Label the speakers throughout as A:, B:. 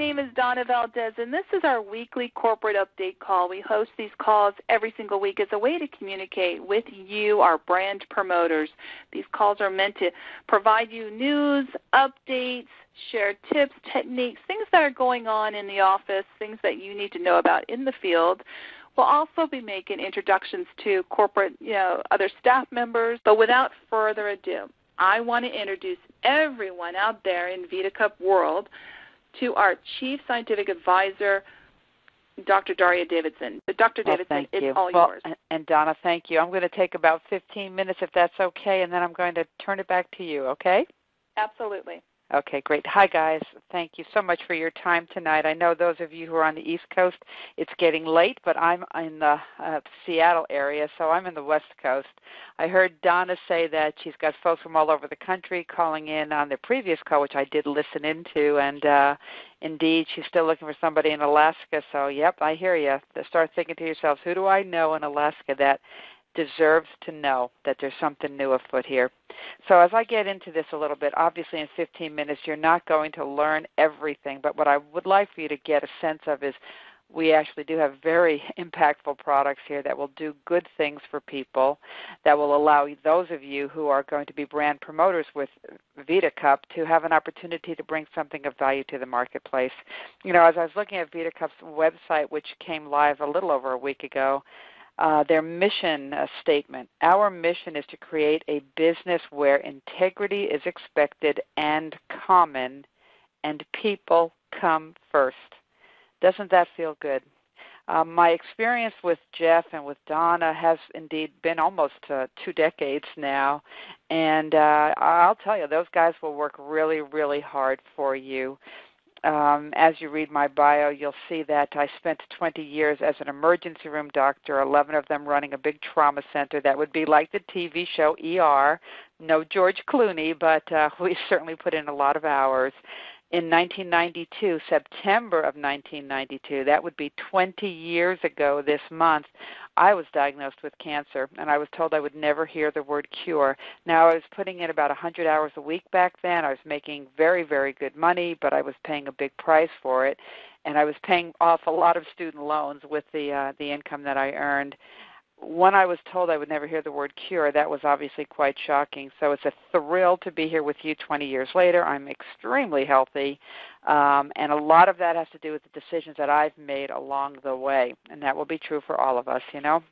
A: name is Donna Valdez, and this is our weekly corporate update call. We host these calls every single week as a way to communicate with you, our brand promoters. These calls are meant to provide you news, updates, share tips, techniques, things that are going on in the office, things that you need to know about in the field. We'll also be making introductions to corporate, other staff members. But without further ado, I want to introduce everyone out there in Vidacup world to our Chief Scientific Advisor, Dr. Daria Davidson. Dr. Davidson, it's all yours.
B: And Donna, thank you. I'm going to take about 15 minutes if that's okay, and then I'm going to turn it back to you, okay?
A: Absolutely.
B: Okay, great. Hi, guys. Thank you so much for your time tonight. I know those of you who are on the East Coast, it's getting late, but I'm in the Seattle area, so I'm in the West Coast. I heard Donna say that she's got folks from all over the country calling in on the previous call, which I did listen into, and indeed, she's still looking for somebody in Alaska. So, yep, I hear you. Start thinking to yourselves, who do I know in Alaska that deserves to know that there's something new afoot here? So as I get into this a little bit, obviously in 15 minutes you're not going to learn everything, but what I would like for you to get a sense of is we actually do have very impactful products here that will do good things for people, that will allow those of you who are going to be brand promoters with Vidacup to have an opportunity to bring something of value to the marketplace. As I was looking at Vidacup's website, which came live a little over a week ago, their mission statement, our mission is to create a business where integrity is expected and common and people come first. Doesn't that feel good? My experience with Jeff and with Donna has indeed been almost 2 decades now, and I'll tell you, those guys will work really, really hard for you. As you read my bio, you'll see that I spent 20 years as an emergency room doctor, 11 of them running a big trauma center that would be like the TV show ER. No George Clooney, but we certainly put in a lot of hours. In 1992, September of 1992, that would be 20 years ago this month, I was diagnosed with cancer, and I was told I would never hear the word cure. Now, I was putting in about 100 hours a week back then. I was making very, very good money, but I was paying a big price for it, and I was paying off a lot of student loans with the income that I earned. When I was told I would never hear the word cure, that was obviously quite shocking. So it's a thrill to be here with you 20 years later. I'm extremely healthy, and a lot of that has to do with the decisions that I've made along the way, and that will be true for all of us.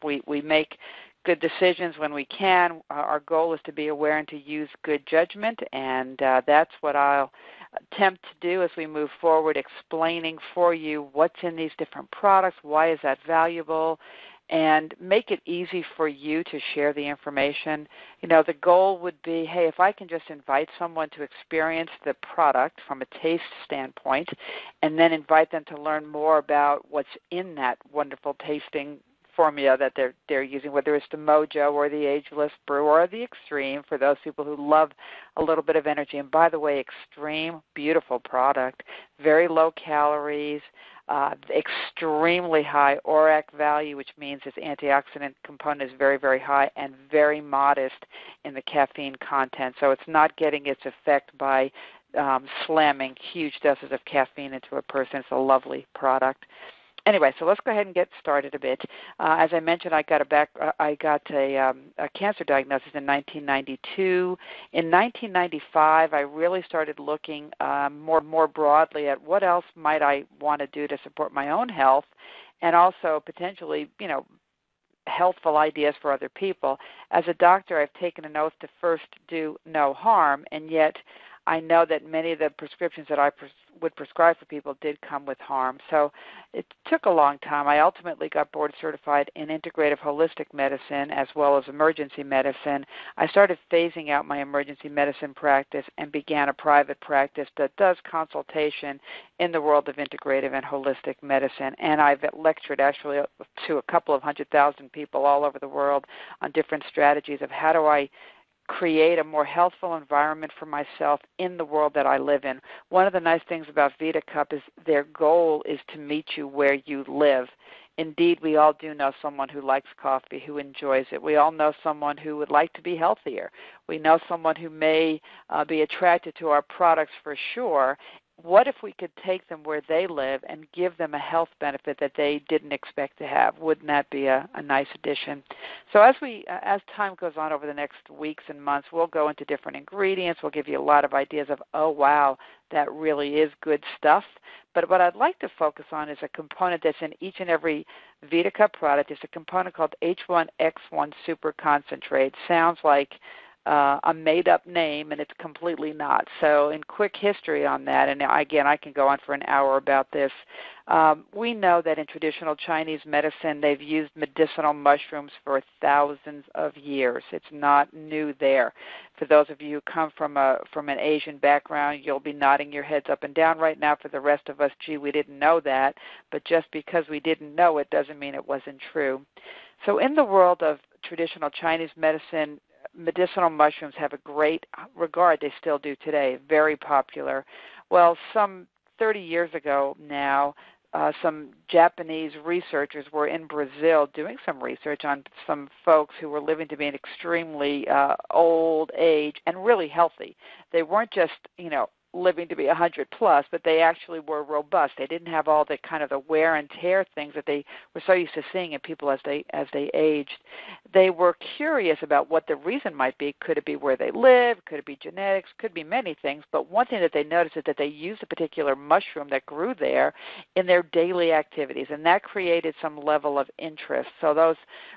B: We make good decisions when we can. Our goal is to be aware and to use good judgment, and that's what I'll attempt to do as we move forward, explaining for you what's in these different products, why is that valuable, and make it easy for you to share the information. The goal would be, hey, if I can just invite someone to experience the product from a taste standpoint and then invite them to learn more about what's in that wonderful tasting formula that they're using, whether it's the Mojo or the Ageless Brew or the Extreme, for those people who love a little bit of energy. And by the way, Extreme, beautiful product, very low calories, extremely high ORAC value, which means its antioxidant component is very, very high, and very modest in the caffeine content. So it's not getting its effect by slamming huge doses of caffeine into a person. It's a lovely product. Anyway, so let's go ahead and get started a bit. As I mentioned, I got a cancer diagnosis in 1992. In 1995, I really started looking more broadly at what else might I want to do to support my own health, and also potentially, healthful ideas for other people. As a doctor, I've taken an oath to first do no harm, and yet I know that many of the prescriptions that I would prescribe for people did come with harm. So it took a long time. I ultimately got board certified in integrative holistic medicine as well as emergency medicine. I started phasing out my emergency medicine practice and began a private practice that does consultation in the world of integrative and holistic medicine. And I've lectured actually to a couple of 100,000 people all over the world on different strategies of how do I create a more healthful environment for myself in the world that I live in. One of the nice things about Vidacup is their goal is to meet you where you live. Indeed, we all do know someone who likes coffee, who enjoys it. We all know someone who would like to be healthier. We know someone who may be attracted to our products for sure, what if we could take them where they live and give them a health benefit that they didn't expect to have? Wouldn't that be a nice addition? So as time goes on over the next weeks and months, we'll go into different ingredients. We'll give you a lot of ideas of, oh, wow, that really is good stuff. But what I'd like to focus on is a component that's in each and every Vidacup product. It's a component called H1X1 Super Concentrate. Sounds like a made-up name, and it's completely not. So in quick history on that, and again, I can go on for an hour about this, we know that in traditional Chinese medicine, they've used medicinal mushrooms for thousands of years. It's not new there. For those of you who come from an Asian background, you'll be nodding your heads up and down right now. For the rest of us, gee, we didn't know that. But just because we didn't know it doesn't mean it wasn't true. So in the world of traditional Chinese medicine, medicinal mushrooms have a great regard. They still do today. Very popular. Well, some 30 years ago now, some Japanese researchers were in Brazil doing some research on some folks who were living to be an extremely old age and really healthy. They weren't just, living to be 100 plus, but they actually were robust. They didn't have all the kind of the wear and tear things that they were so used to seeing in people as they aged. They were curious about what the reason might be. Could it be where they live? Could it be genetics? Could be many things. But one thing that they noticed is that they used a particular mushroom that grew there in their daily activities, and that created some level of interest. So those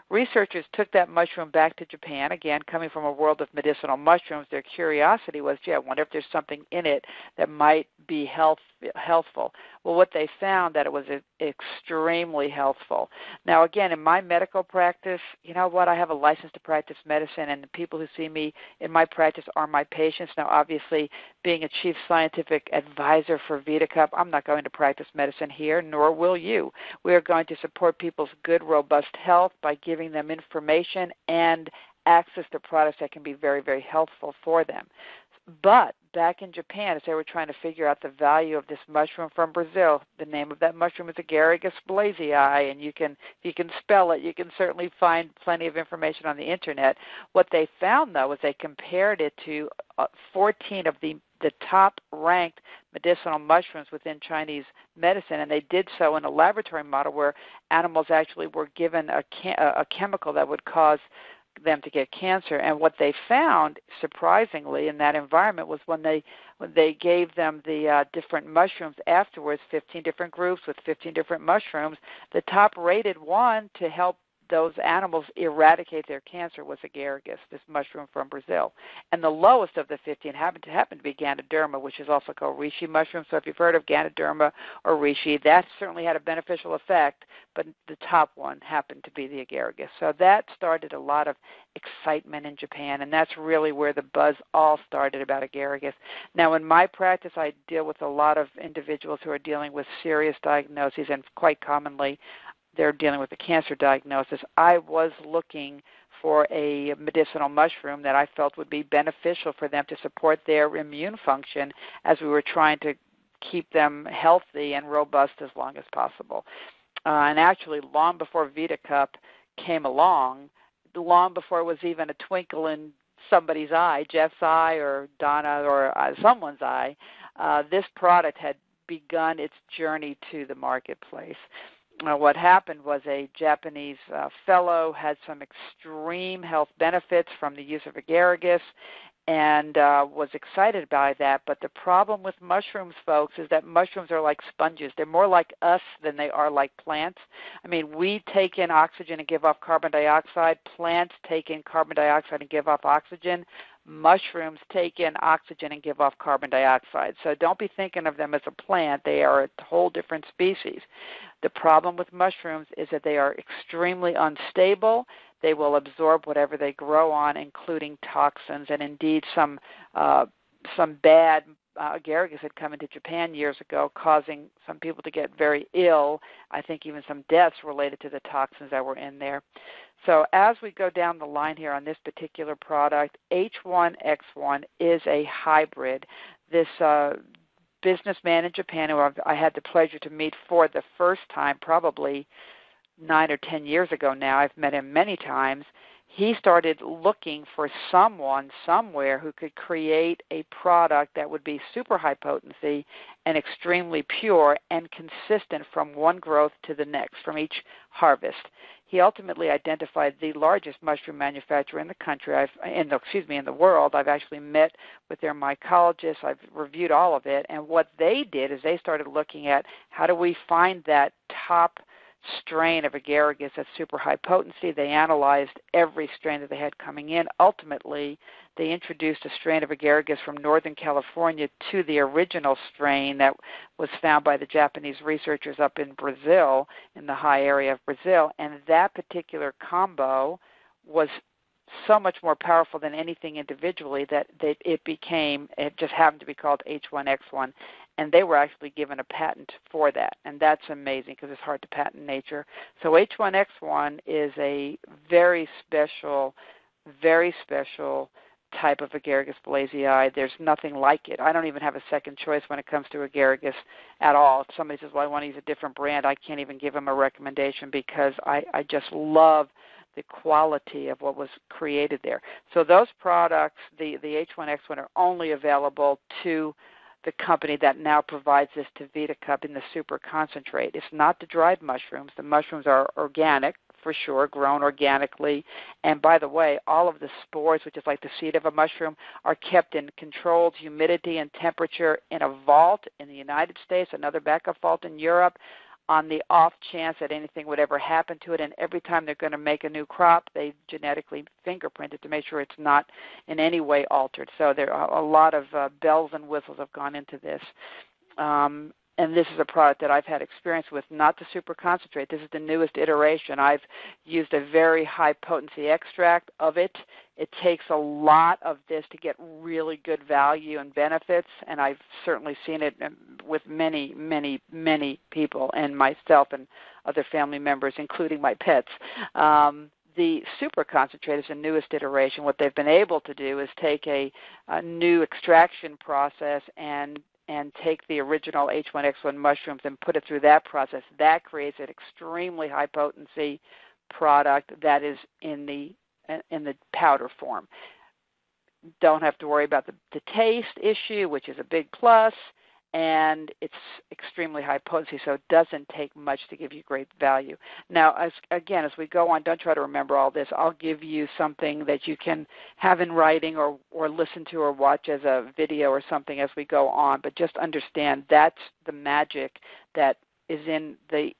B: researchers took that mushroom back to Japan. Again, coming from a world of medicinal mushrooms, their curiosity was, gee, I wonder if there's something in it that might be healthful. Well, what they found that it was extremely healthful. Now, again, in my medical practice, you know what? I have a license to practice medicine, and the people who see me in my practice are my patients. Now, obviously, being a chief scientific advisor for Vidacup, I'm not going to practice medicine here, nor will you. We are going to support people's good, robust health by giving them information and access to products that can be very, very helpful for them. But back in Japan, as they were trying to figure out the value of this mushroom from Brazil, the name of that mushroom is Agaricus blazei, and if you can spell it, you can certainly find plenty of information on the Internet. What they found, though, was they compared it to 14 of the top-ranked medicinal mushrooms within Chinese medicine, and they did so in a laboratory model where animals actually were given a chemical that would cause them to get cancer. And what they found, surprisingly, in that environment was when they gave them the different mushrooms afterwards, 15 different groups with 15 different mushrooms, the top-rated one to help those animals eradicate their cancer was agaricus, this mushroom from Brazil. And the lowest of the 15 happened to be Ganoderma, which is also called reishi mushroom. So if you've heard of Ganoderma or reishi, that certainly had a beneficial effect, but the top one happened to be the agaricus. So that started a lot of excitement in Japan, and that's really where the buzz all started about agaricus. Now, in my practice, I deal with a lot of individuals who are dealing with serious diagnoses, and quite commonly they're dealing with a cancer diagnosis. I was looking for a medicinal mushroom that I felt would be beneficial for them to support their immune function as we were trying to keep them healthy and robust as long as possible. And actually, long before Vidacup came along, long before it was even a twinkle in somebody's eye, Jeff's eye or Donna or someone's eye, this product had begun its journey to the marketplace. What happened was a Japanese fellow had some extreme health benefits from the use of agaricus and was excited by that. But the problem with mushrooms, folks, is that mushrooms are like sponges. They're more like us than they are like plants. I mean, we take in oxygen and give off carbon dioxide. Plants take in carbon dioxide and give off oxygen. Mushrooms take in oxygen and give off carbon dioxide. So don't be thinking of them as a plant. They are a whole different species. The problem with mushrooms is that they are extremely unstable. They will absorb whatever they grow on, including toxins. And indeed, some bad agaricus had come into Japan years ago, causing some people to get very ill. I think even some deaths related to the toxins that were in there. So as we go down the line here on this particular product, H1X1 is a hybrid. This businessman in Japan who I had the pleasure to meet for the first time, probably 9 or 10 years ago now. I've met him many times. he started looking for someone somewhere who could create a product that would be super high potency and extremely pure and consistent from one growth to the next, from each harvest. He ultimately identified the largest mushroom manufacturer in the country, in the world. I've actually met with their mycologists. I've reviewed all of it. And what they did is they started looking at how do we find that top strain of agaricus at super high potency. They analyzed every strain that they had coming in. Ultimately, they introduced a strain of agaricus from Northern California to the original strain that was found by the Japanese researchers up in Brazil, in the high area of Brazil. And that particular combo was so much more powerful than anything individually that it just happened to be called H1X1. And they were actually given a patent for that. And that's amazing because it's hard to patent nature. So H1X1 is a very special type of Agaricus blazei. There's nothing like it. I don't even have a second choice when it comes to Agaricus at all. If somebody says, well, I want to use a different brand, I can't even give them a recommendation because I just love the quality of what was created there. So those products, the H1X1, are only available to the company that now provides this to Vidacup in the super concentrate. It's not the dried mushrooms. The mushrooms are organic, for sure, grown organically. And by the way, all of the spores, which is like the seed of a mushroom, are kept in controlled humidity and temperature in a vault in the United States, another backup vault in Europe, on the off chance that anything would ever happen to it. And every time they're going to make a new crop, they genetically fingerprint it to make sure it's not in any way altered. So there are a lot of bells and whistles have gone into this. And this is a product that I've had experience with, not the super concentrate. This is the newest iteration. I've used a very high potency extract of it. It takes a lot of this to get really good value and benefits, and I've certainly seen it with many, many, many people and myself and other family members, including my pets. The super concentrate is the newest iteration. What they've been able to do is take a new extraction process and take the original H1X1 mushrooms and put it through that process. That creates an extremely high potency product that is in the powder form. Don't have to worry about the taste issue, which is a big plus, and it's extremely high potency, so it doesn't take much to give you great value. Now, as we go on, don't try to remember all this. I'll give you something that you can have in writing or listen to or watch as a video or something as we go on, but just understand that's the magic that is in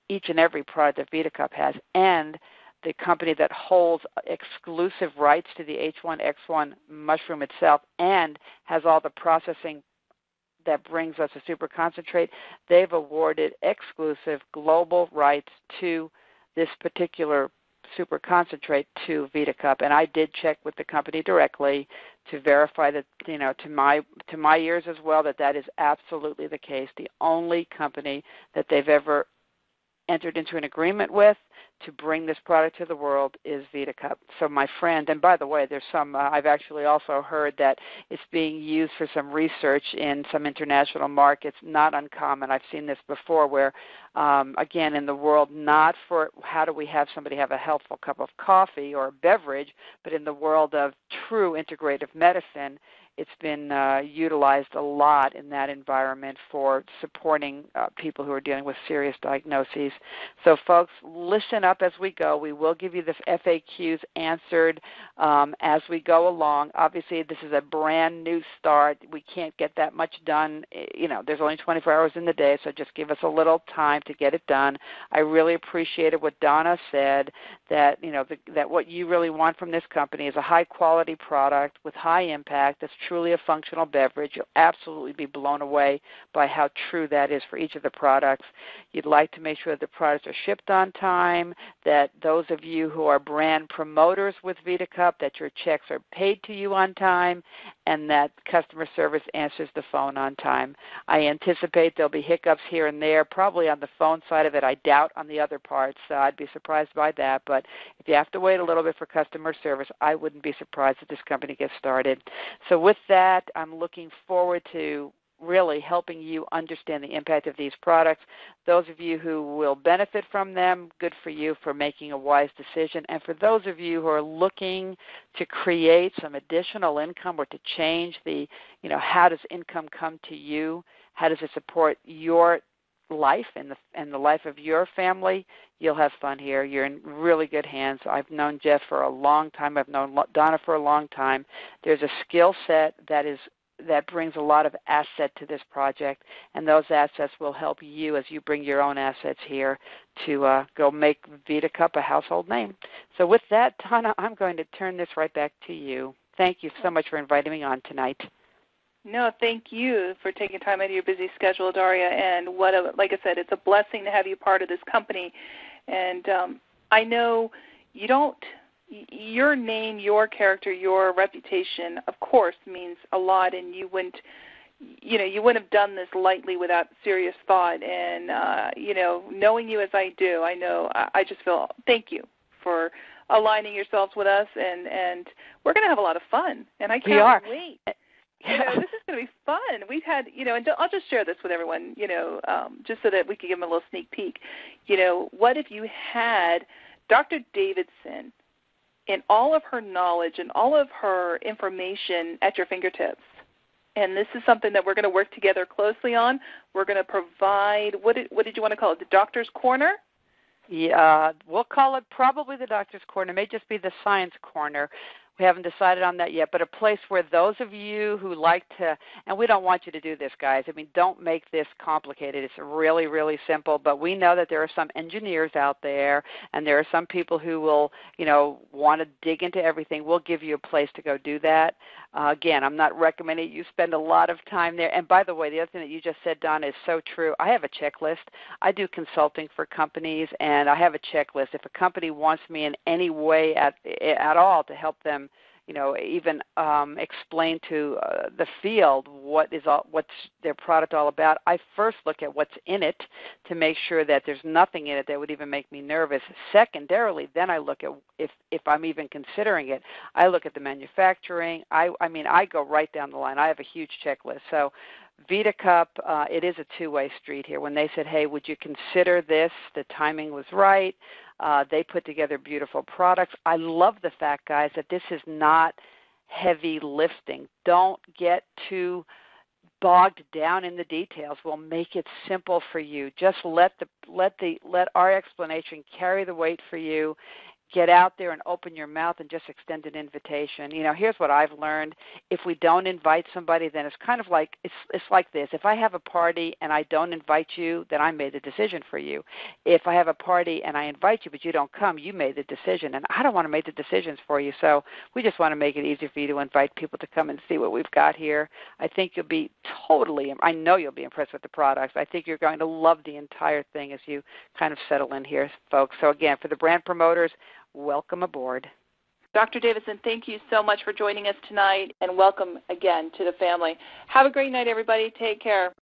B: each and every product that Vidacup has, and the company that holds exclusive rights to the H1X1 mushroom itself and has all the processing that brings us a super concentrate. They've awarded exclusive global rights to this particular super concentrate to Vidacup, and I did check with the company directly to verify that, to my ears as well, that is absolutely the case. The only company that they've ever entered into an agreement with to bring this product to the world is Vidacup. So my friend, and by the way, there's some, I've actually also heard that it's being used for some research in some international markets, not uncommon. I've seen this before where, again, in the world, not for how do we have somebody have a healthful cup of coffee or beverage, but in the world of true integrative medicine, it's been utilized a lot in that environment for supporting people who are dealing with serious diagnoses. So, folks, listen up as we go. We will give you the FAQs answered as we go along. Obviously, this is a brand new start. We can't get that much done. There's only 24 hours in the day, so just give us a little time to get it done. I really appreciated what Donna said, that that what you really want from this company is a high-quality product with high impact that's truly a functional beverage. You'll absolutely be blown away by how true that is for each of the products. You'd like to make sure that the products are shipped on time, that those of you who are brand promoters with Vidacup, that your checks are paid to you on time, and that customer service answers the phone on time. I anticipate there'll be hiccups here and there, probably on the phone side of it. I doubt on the other parts. I'd be surprised by that. But if you have to wait a little bit for customer service, I wouldn't be surprised if this company gets started. So with that, I'm looking forward to really helping you understand the impact of these products. Those of you who will benefit from them, good for you for making a wise decision. And for those of you who are looking to create some additional income or to change the, how does income come to you? How does it support your life and the life of your family? You'll have fun here. You're in really good hands. I've known Jeff for a long time. I've known Donna for a long time. There's a skill set that brings a lot of asset to this project, and those assets will help you as you bring your own assets here to go make Vidacup a household name. So with that, Donna, I'm going to turn this right back to you. Thank you so much for inviting me on tonight.
A: No, thank you for taking time out of your busy schedule, Daria. And like I said, it's a blessing to have you part of this company. And I know your name, your character, your reputation, of course, means a lot. And you wouldn't have done this lightly without serious thought. And knowing you as I do, I just feel thank you for aligning yourselves with us. And we're going to have a lot of fun. And I can't wait. This is going to be fun. We've had, and I'll just share this with everyone, just so that we can give them a little sneak peek. What if you had Dr. Davidson in all of her knowledge and all of her information at your fingertips? And this is something that we're going to work together closely on. We're going to provide, what did you want to call it, the doctor's corner?
B: Yeah, we'll call it probably the doctor's corner. It may just be the science corner. We haven't decided on that yet, but a place where those of you who like to, and we don't want you to do this, guys. I mean, don't make this complicated. It's really, really simple, but we know that there are some engineers out there, and there are some people who will, want to dig into everything. We'll give you a place to go do that. Again, I'm not recommending you spend a lot of time there. And by the way, the other thing that you just said, Donna, is so true. I have a checklist. I do consulting for companies, and I have a checklist. If a company wants me in any way at all to help them, even explain to the field what's their product all about, I first look at what's in it to make sure that there's nothing in it that would even make me nervous. Secondarily, then I look at if I'm even considering it. I look at the manufacturing. I go right down the line. I have a huge checklist. So Vidacup, it is a two-way street here. When they said, hey, would you consider this? The timing was right. They put together beautiful products. I love the fact, guys, that this is not heavy lifting. Don't get too bogged down in the details. We'll make it simple for you. Just let our explanation carry the weight for you. Get out there and open your mouth and just extend an invitation. Here's what I've learned. If we don't invite somebody, then it's kind of like, it's like this. If I have a party and I don't invite you, then I made the decision for you. If I have a party and I invite you but you don't come, you made the decision. And I don't want to make the decisions for you. So we just want to make it easy for you to invite people to come and see what we've got here. I think you'll be I know you'll be impressed with the products. I think you're going to love the entire thing as you kind of settle in here, folks. So again, for the brand promoters, welcome aboard.
A: Dr. Davidson, thank you so much for joining us tonight, and welcome again to the family. Have a great night, everybody. Take care.